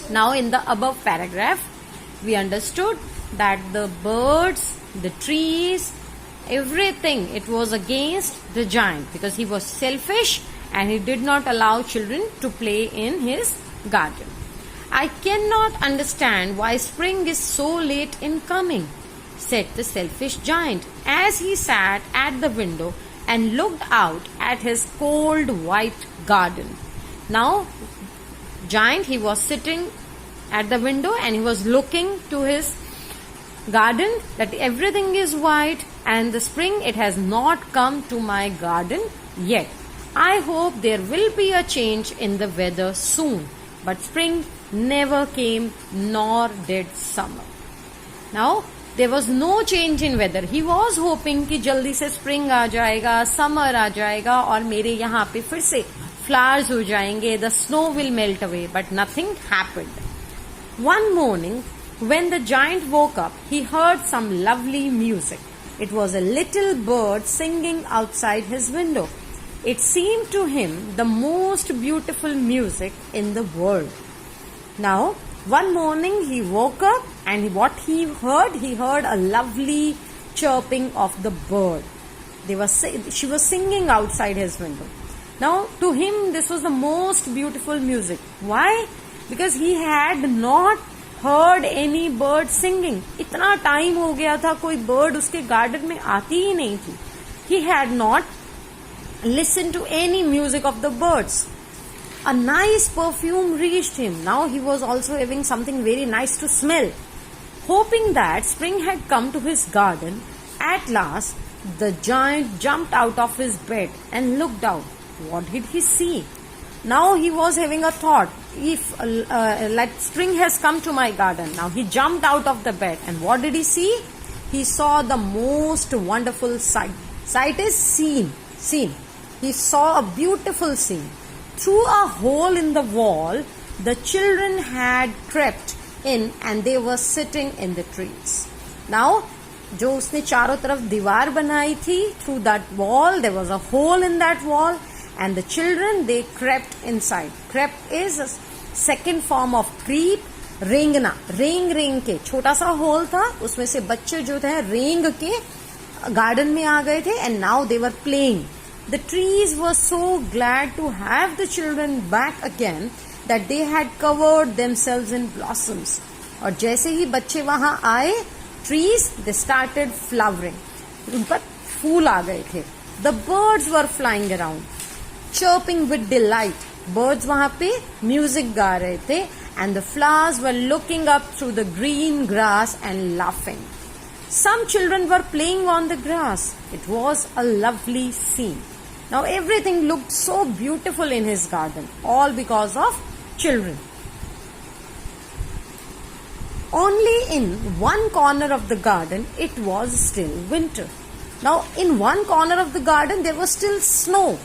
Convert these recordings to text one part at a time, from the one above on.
Now in the above paragraph, we understood that the birds, the trees, everything, it was against the giant because he was selfish and he did not allow children to play in his garden. I cannot understand why spring is so late in coming, said the selfish giant as he sat at the window and looked out at his cold white garden. Now, giant, he was sitting at the window and he was looking to his garden that everything is white and the spring, it has not come to my garden yet. I hope there will be a change in the weather soon. But spring never came, nor did summer. Now, there was no change in weather. He was hoping कि जल्दी से spring आ जाएगा, summer आ जाएगा और मेरे यहाँ पे फिर से flowers हो जाएंगे, the snow will melt away. But nothing happened. One morning, when the giant woke up, he heard some lovely music. It was a little bird singing outside his window. It seemed to him the most beautiful music in the world. Now, one morning he woke up and what he heard a lovely chirping of the bird. She was singing outside his window. Now, to him, this was the most beautiful music. Why? Because he had not heard any bird singing. इतना time हो गया था कोई bird उसके garden में आती ही नहीं थी. He had not listened to any music of the birds. A nice perfume reached him. Now he was also having something very nice to smell. Hoping that spring had come to his garden, at last the giant jumped out of his bed and looked out. What did he see? Now he was having a thought, if like spring has come to my garden. Now he jumped out of the bed and what did he see? He saw the most wonderful sight. Sight is seen. He saw a beautiful scene. Through a hole in the wall, the children had crept in and they were sitting in the trees. Now, जो उसने चारों तरफ दीवार बनाई थी, through that wall, there was a hole in that wall and the children, they crept inside. Crept is a second form of creep. रेंगना, रेंग के छोटा सा होल था, उसमें से बच्चे जो थे रेंग के गार्डन में आ गए थे and now they were playing. The trees were so glad to have the children back again that they had covered themselves in blossoms. और जैसे ही बच्चे वहां आए, trees, they started flowering. उन पर फूल आ गए थे. The birds were flying around, chirping with delight. Birds वहां पे music गा रहे थे and the flowers were looking up through the green grass and laughing. Some children were playing on the grass. It was a lovely scene. Now everything looked so beautiful in his garden, all because of children. Only in one corner of the garden, it was still winter. Now in one corner of the garden, there was still snow,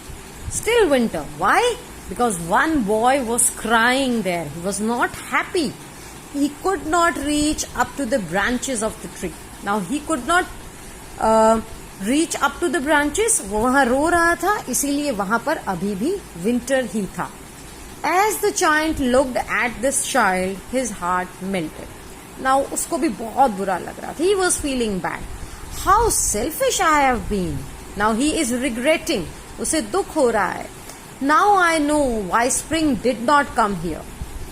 still winter. Why? Because one boy was crying there. He was not happy. He could not reach up to the branches of the tree. Now he could not reach up to the branches. वो वहाँ रो रहा था, इसीलिए वहाँ पर अभी भी winter ही था. As the giant looked at this child, his heart melted. Now उसको भी बहुत बुरा लग रहा था. He was feeling bad. How selfish I have been. Now he is regretting. उसे दुख हो रहा है. Now I know why spring did not come here.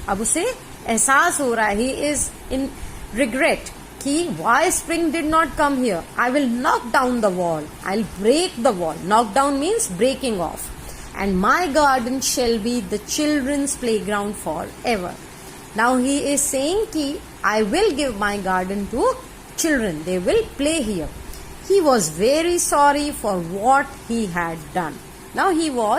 अब उसे एहसास हो रहा है. He is in regret. कि why spring did not come here. I will knock down the wall. I'll break the wall. Knock down means breaking off. And my garden shall be the children's playground forever. Now he is saying कि I will give my garden to children. They will play here. He was very sorry for what he had done. Now he was